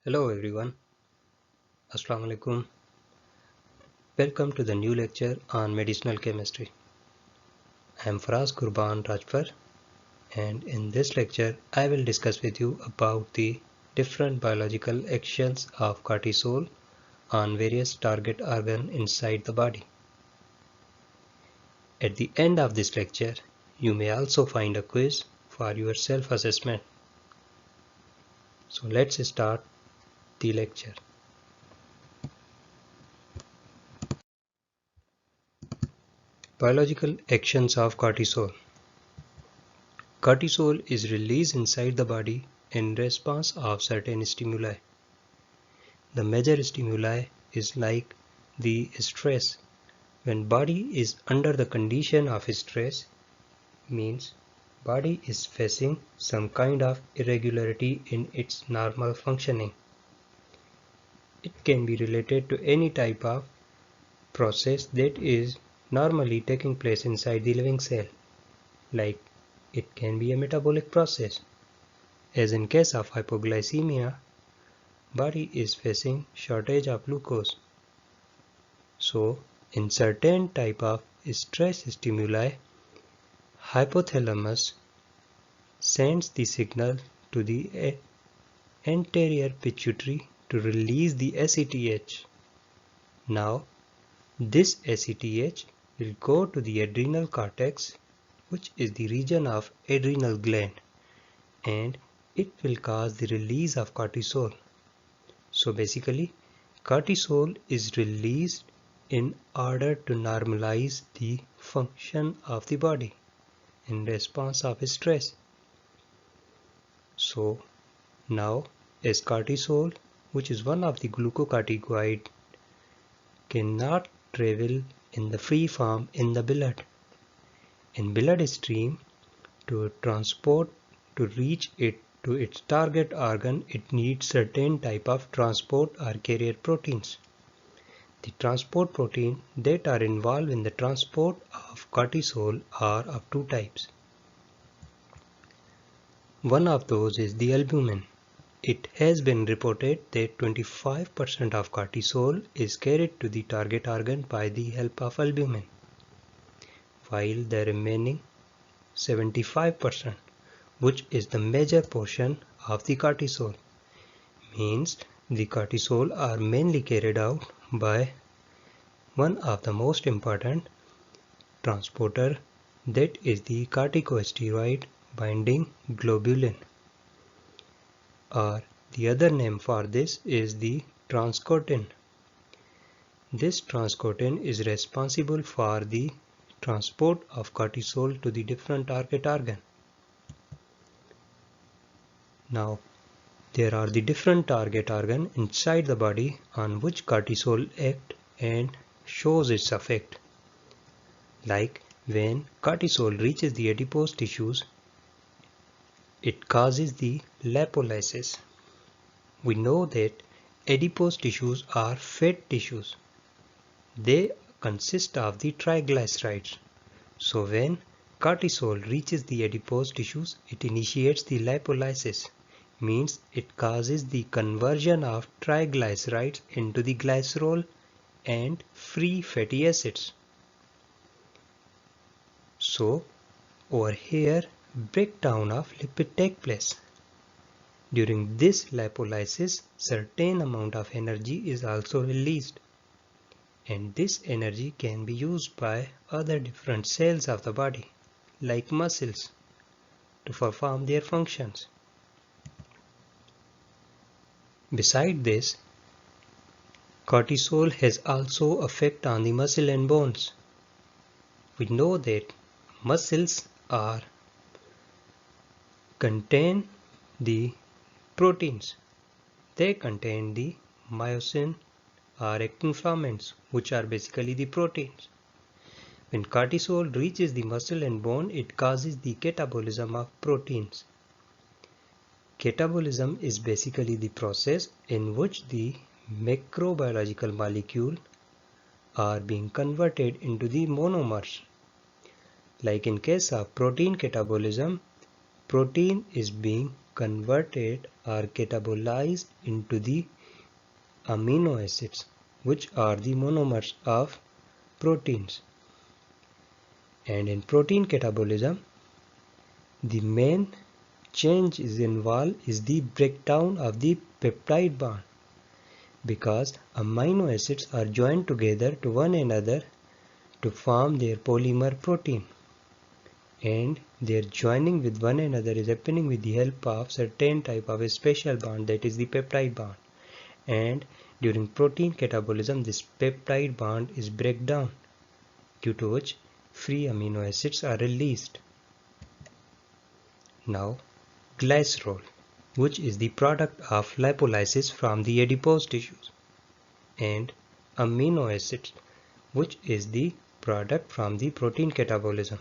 Hello everyone, Assalamu alaikum. Welcome to the new lecture on medicinal chemistry. I am Faraz Qurban Rajpur, and in this lecture I will discuss with you about the different biological actions of cortisol on various target organ inside the body. At the end of this lecture, you may also find a quiz for your self-assessment. So let's start the lecture. Biological actions of cortisol. Cortisol is released inside the body in response of certain stimuli. The major stimuli is like the stress. When body is under the condition of stress, means body is facing some kind of irregularity in its normal functioning. It can be related to any type of process that is normally taking place inside the living cell, like it can be a metabolic process. As in case of hypoglycemia, body is facing shortage of glucose. So, in certain type of stress stimuli, hypothalamus sends the signal to the anterior pituitary to release the ACTH. Now, this ACTH will go to the adrenal cortex, which is the region of adrenal gland, and it will cause the release of cortisol. So basically, cortisol is released in order to normalize the function of the body in response of stress. So now, as cortisol, which is one of the glucocorticoid, cannot travel in the free form in the blood. In blood stream, to transport to reach it to its target organ, it needs certain type of transport or carrier proteins. The transport proteins that are involved in the transport of cortisol are of two types. One of those is the albumin. It has been reported that 25% of cortisol is carried to the target organ by the help of albumin, while the remaining 75%, which is the major portion of the cortisol, means the cortisol are mainly carried out by one of the most important transporter, that is the corticosteroid binding globulin, or the other name for this is the transcortin. This transcortin is responsible for the transport of cortisol to the different target organ. Now, there are the different target organ inside the body on which cortisol acts and shows its effect. Like when cortisol reaches the adipose tissues, it causes the lipolysis. We know that adipose tissues are fat tissues. They consist of the triglycerides. So when cortisol reaches the adipose tissues, it initiates the lipolysis, means it causes the conversion of triglycerides into the glycerol and free fatty acids. So over here, breakdown of lipid take place. During this lipolysis, certain amount of energy is also released, and this energy can be used by other different cells of the body, like muscles, to perform their functions. Beside this, cortisol has also effect on the muscle and bones. We know that muscles contain the proteins. They contain the myosin or actin filaments, which are basically the proteins. When cortisol reaches the muscle and bone, it causes the catabolism of proteins. Catabolism is basically the process in which the macrobiological molecules are being converted into the monomers. Like in case of protein catabolism, protein is being converted or catabolized into the amino acids, which are the monomers of proteins. And in protein catabolism, the main change involved is the breakdown of the peptide bond, because amino acids are joined together to one another to form their polymer protein, and their joining with one another is happening with the help of certain type of a special bond, that is the peptide bond. And during protein catabolism, this peptide bond is break down, due to which free amino acids are released. Now, glycerol, which is the product of lipolysis from the adipose tissues, and amino acids, which is the product from the protein catabolism.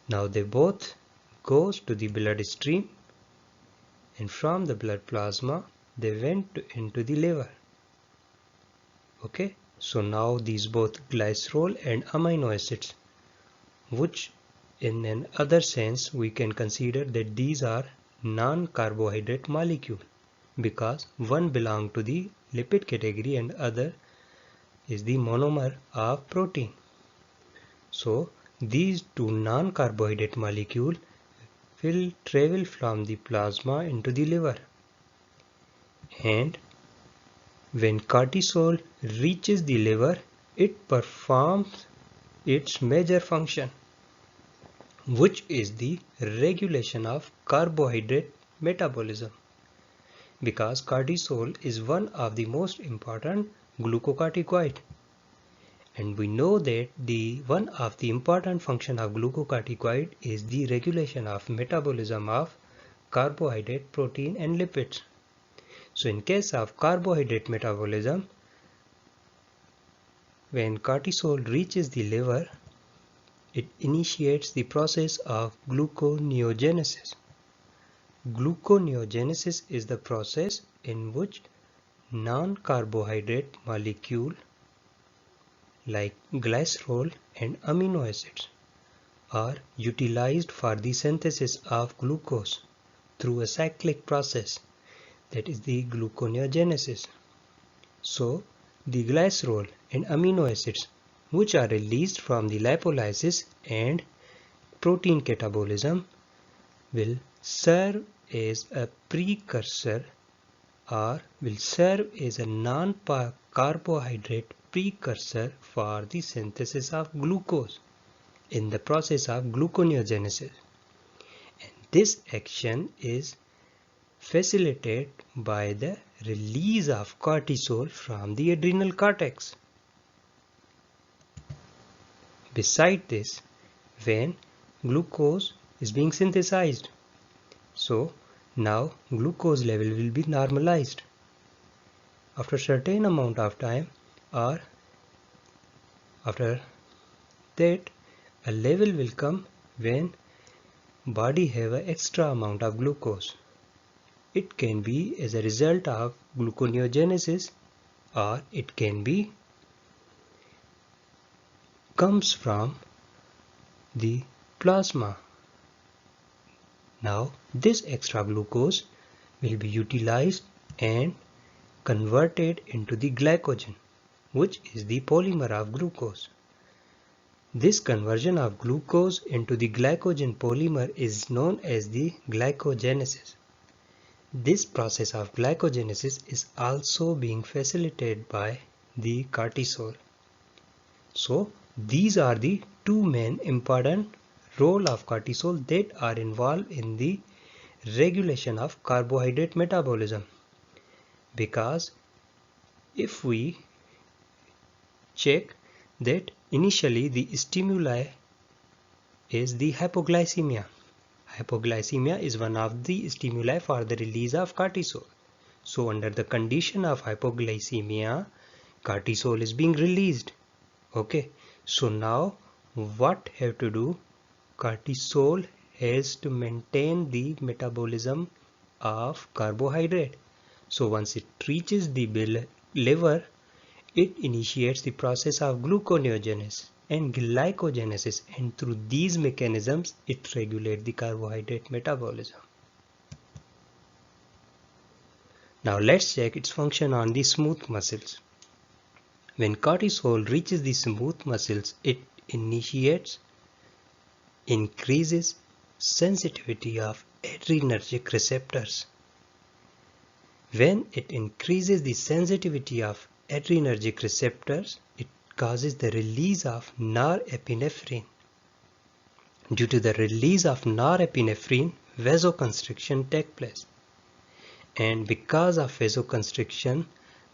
Now they both goes to the blood stream, and from the blood plasma they went into the liver. Okay, so now these both glycerol and amino acids, which in an other sense we can consider that these are non-carbohydrate molecule, because one belong to the lipid category and other is the monomer of protein. So these two non-carbohydrate molecule will travel from the plasma into the liver, and when cortisol reaches the liver, it performs its major function, which is the regulation of carbohydrate metabolism, because cortisol is one of the most important glucocorticoid, and we know that the one of the important function of glucocorticoid is the regulation of metabolism of carbohydrate, protein and lipids. So in case of carbohydrate metabolism, when cortisol reaches the liver, it initiates the process of gluconeogenesis. Gluconeogenesis is the process in which non-carbohydrate molecule like glycerol and amino acids are utilized for the synthesis of glucose through a cyclic process, that is the gluconeogenesis. So the glycerol and amino acids, which are released from the lipolysis and protein catabolism, will serve as a precursor or will serve as a non-carbohydrate precursor for the synthesis of glucose in the process of gluconeogenesis. And this action is facilitated by the release of cortisol from the adrenal cortex. Besides this, when glucose is being synthesized, so now glucose level will be normalized after a certain amount of time, or after that a level will come when body have an extra amount of glucose. It can be as a result of gluconeogenesis, or it can be comes from the plasma. Now this extra glucose will be utilized and converted into the glycogen, which is the polymer of glucose. This conversion of glucose into the glycogen polymer is known as the glycogenesis. This process of glycogenesis is also being facilitated by the cortisol. So these are the two main important role of cortisol that are involved in the regulation of carbohydrate metabolism. Because if we check that initially the stimuli is the hypoglycemia. Hypoglycemia is one of the stimuli for the release of cortisol. So under the condition of hypoglycemia, cortisol is being released. Okay, so now what have to do? Cortisol has to maintain the metabolism of carbohydrate. So once it reaches the liver, it initiates the process of gluconeogenesis and glycogenesis, and through these mechanisms it regulates the carbohydrate metabolism. Now let's check its function on the smooth muscles. When cortisol reaches the smooth muscles, it increases sensitivity of adrenergic receptors. When it increases the sensitivity of adrenergic receptors, it causes the release of norepinephrine. Due to the release of norepinephrine, vasoconstriction takes place. And because of vasoconstriction,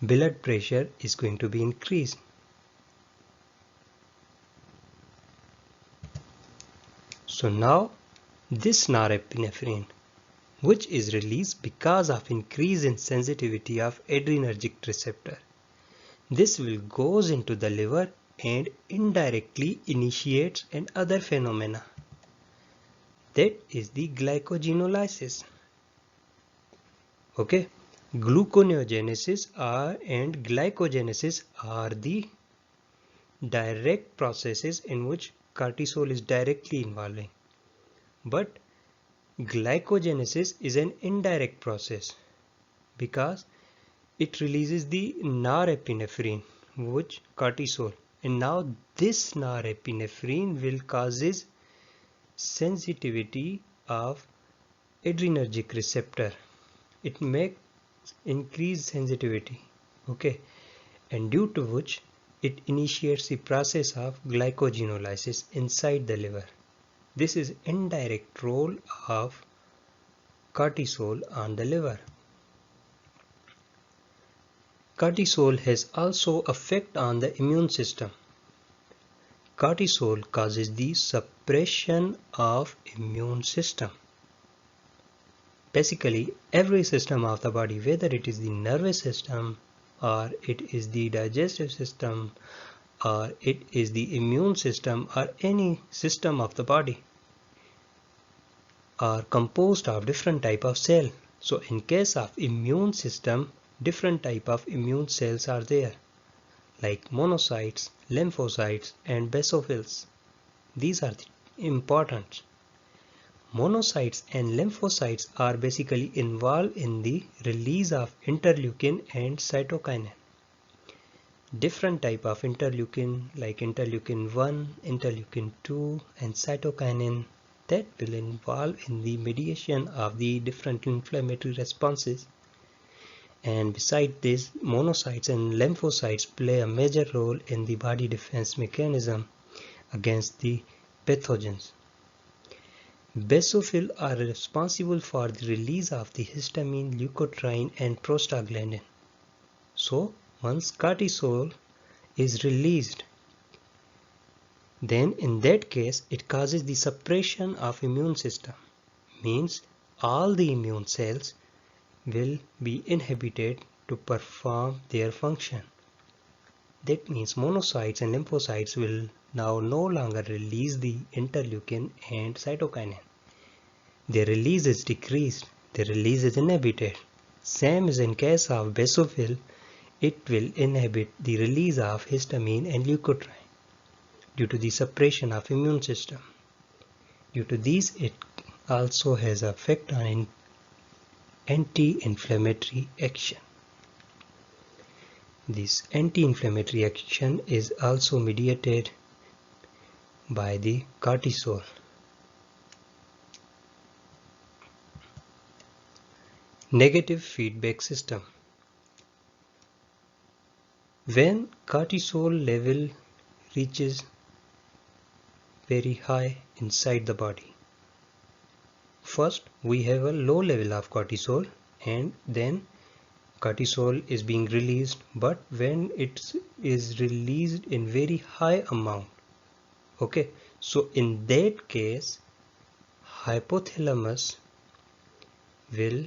blood pressure is going to be increased. So now this norepinephrine, which is released because of increase in sensitivity of adrenergic receptor, this will goes into the liver and indirectly initiates another phenomena. That is the glycogenolysis. Okay, gluconeogenesis and glycogenesis are the direct processes in which cortisol is directly involving. But glycogenesis is an indirect process because it releases the norepinephrine, which cortisol, and now this norepinephrine will causes sensitivity of adrenergic receptor. It makes increased sensitivity, okay, and due to which it initiates the process of glycogenolysis inside the liver. This is indirect role of cortisol on the liver. Cortisol has also effect on the immune system. Cortisol causes the suppression of immune system. Basically, every system of the body, whether it is the nervous system or it is the digestive system or it is the immune system or any system of the body, are composed of different type of cell. So in case of immune system, different type of immune cells are there, like monocytes, lymphocytes and basophils. These are the important. Monocytes and lymphocytes are basically involved in the release of interleukin and cytokinin. Different type of interleukin like interleukin 1, interleukin 2 and cytokinin that will involve in the mediation of the different inflammatory responses. And beside this, monocytes and lymphocytes play a major role in the body defense mechanism against the pathogens. Basophils are responsible for the release of the histamine, leukotriene and prostaglandin. So once cortisol is released, then in that case it causes the suppression of immune system. Means all the immune cells will be inhibited to perform their function. That means monocytes and lymphocytes will now no longer release the interleukin and cytokinin. Their release is decreased, their release is inhibited. Same as in case of basophil, it will inhibit the release of histamine and leukotriene due to the suppression of immune system. Due to these, it also has effect on anti-inflammatory action. This anti-inflammatory action is also mediated by the cortisol. Negative feedback system. When cortisol level reaches very high inside the body, first we have a low level of cortisol and then cortisol is being released, but when it is released in very high amount, okay, so in that case hypothalamus will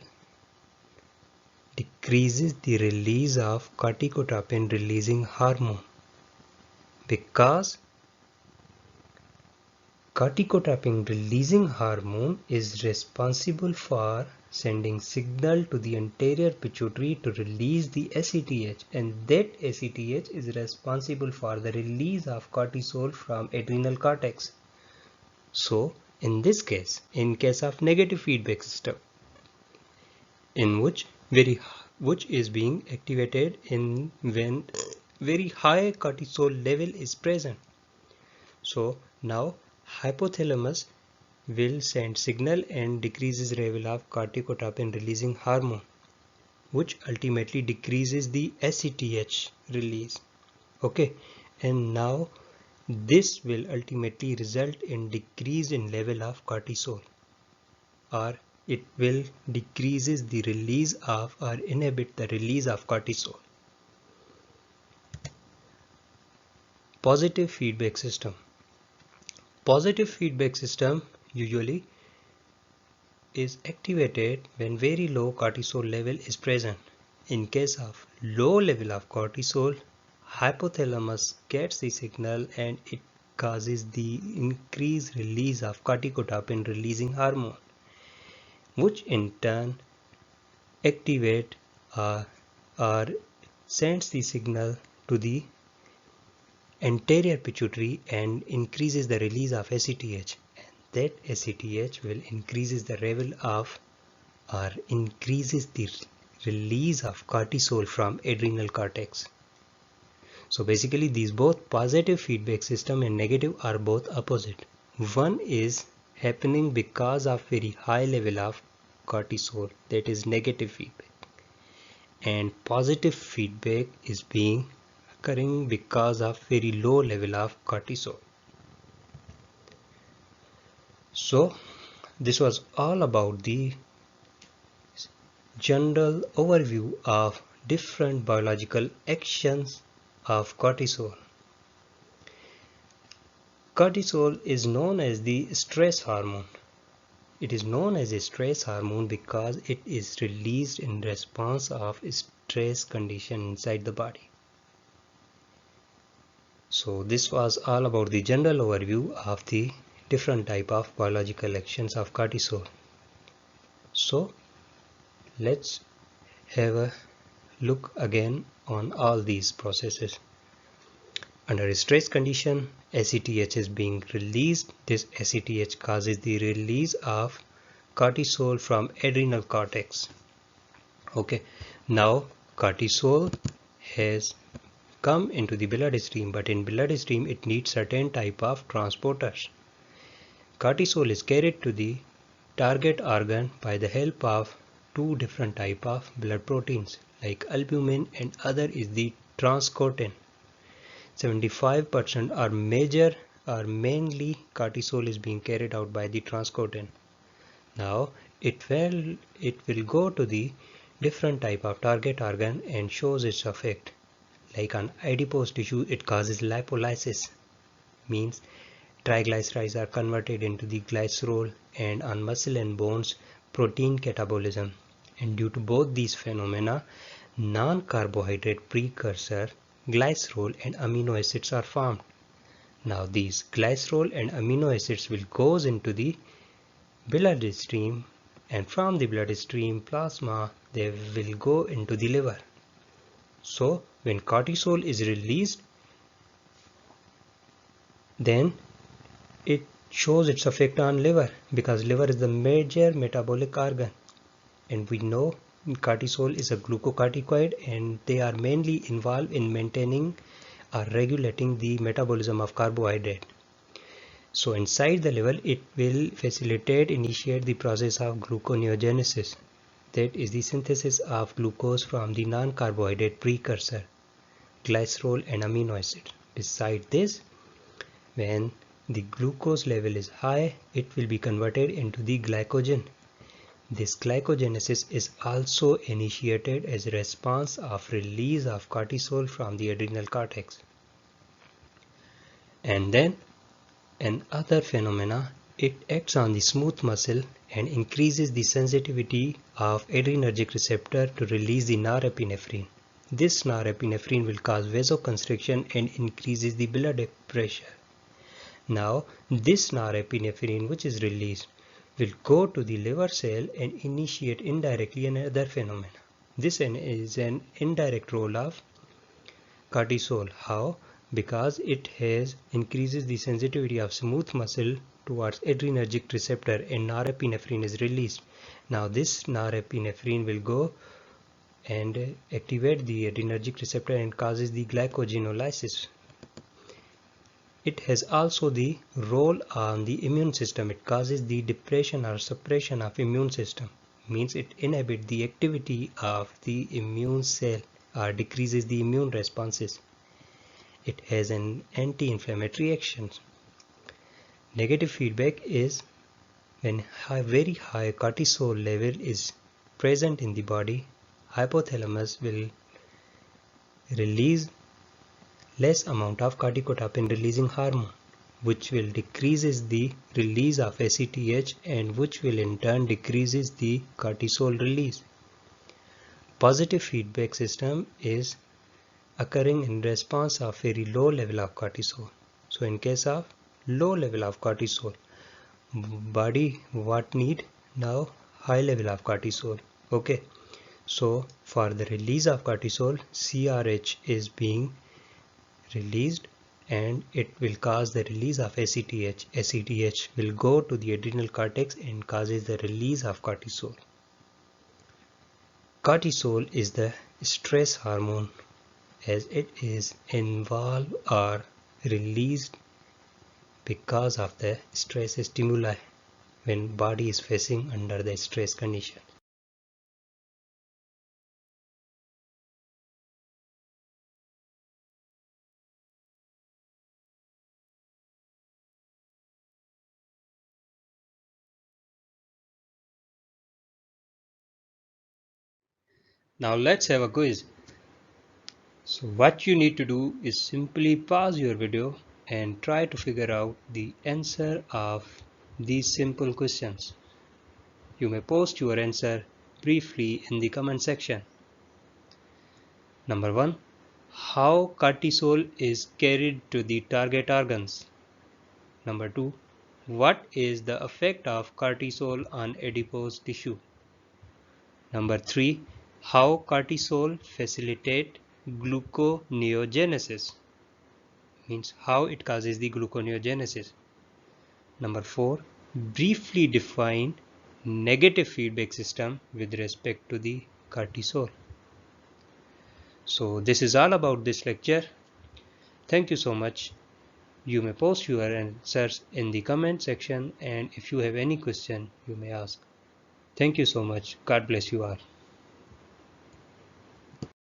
decreases the release of corticotropin releasing hormone, because corticotropin releasing hormone is responsible for sending signal to the anterior pituitary to release the ACTH, and that ACTH is responsible for the release of cortisol from adrenal cortex. So in this case, in case of negative feedback system, in which very which is being activated in when very high cortisol level is present. So now hypothalamus will send signal and decreases level of corticotropin releasing hormone, which ultimately decreases the ACTH release. Okay, and now this will ultimately result in decrease in level of cortisol, or it will decreases the release of or inhibit the release of cortisol. Positive feedback system. Positive feedback system usually is activated when very low cortisol level is present. In case of low level of cortisol, hypothalamus gets the signal and it causes the increased release of corticotropin releasing hormone, which in turn activate or sends the signal to the anterior pituitary and increases the release of ACTH. And that ACTH will increases the level of or increases the release of cortisol from adrenal cortex. So basically these both positive feedback system and negative are both opposite. One is happening because of very high level of cortisol, that is negative feedback, and positive feedback is being occurring because of very low level of cortisol. So this was all about the general overview of different biological actions of cortisol. Cortisol is known as the stress hormone. It is known as a stress hormone because it is released in response of stress condition inside the body. So this was all about the general overview of the different type of biological actions of cortisol. So let's have a look again on all these processes. Under a stress condition, ACTH is being released. This ACTH causes the release of cortisol from adrenal cortex. Okay, now cortisol has come into the bloodstream, but in bloodstream it needs certain type of transporters. Cortisol is carried to the target organ by the help of two different type of blood proteins like albumin, and other is the transcortin. 75% or mainly cortisol is being carried out by the transcortin. Now it will go to the different type of target organ and shows its effect. Like on adipose tissue, it causes lipolysis, means triglycerides are converted into the glycerol, and on muscle and bones, protein catabolism. And due to both these phenomena, non-carbohydrate precursor glycerol and amino acids are formed. Now these glycerol and amino acids will goes into the bloodstream, and from the bloodstream plasma they will go into the liver. So when cortisol is released, then it shows its effect on liver, because liver is the major metabolic organ, and we know cortisol is a glucocorticoid and they are mainly involved in maintaining or regulating the metabolism of carbohydrate. So inside the liver it will initiate the process of gluconeogenesis, that is the synthesis of glucose from the non-carbohydrate precursor glycerol and amino acids. Besides this, when the glucose level is high, it will be converted into the glycogen. This glycogenesis is also initiated as a response of release of cortisol from the adrenal cortex. And then another phenomena, it acts on the smooth muscle and increases the sensitivity of adrenergic receptor to release the norepinephrine. This norepinephrine will cause vasoconstriction and increases the blood pressure. Now this norepinephrine which is released will go to the liver cell and initiate indirectly another phenomenon. This is an indirect role of cortisol. How? Because it has increases the sensitivity of smooth muscle towards adrenergic receptor and norepinephrine is released. Now this norepinephrine will go and activate the adrenergic receptor and causes the glycogenolysis. It has also the role on the immune system. It causes the depression or suppression of immune system. Means it inhibits the activity of the immune cell or decreases the immune responses. It has an anti-inflammatory action. Negative feedback is when very high cortisol level is present in the body, hypothalamus will release less amount of corticotropin releasing hormone, which will decreases the release of ACTH and which will in turn decreases the cortisol release. Positive feedback system is occurring in response of very low level of cortisol. So in case of low level of cortisol, body what need now high level of cortisol. Okay, so for the release of cortisol, CRH is being released and it will cause the release of ACTH. ACTH will go to the adrenal cortex and causes the release of cortisol. Cortisol is the stress hormone as it is involved or released because of the stress stimuli when body is facing under the stress condition. Now let's have a quiz. So what you need to do is simply pause your video and try to figure out the answer of these simple questions. You may post your answer briefly in the comment section. Number 1. How cortisol is carried to the target organs? Number 2. What is the effect of cortisol on adipose tissue? Number 3. How cortisol facilitate gluconeogenesis? Means how it causes the gluconeogenesis. Number 4. Briefly define negative feedback system with respect to the cortisol. So this is all about this lecture. Thank you so much. You may post your answers in the comment section, and if you have any question you may ask. Thank you so much. God bless you all.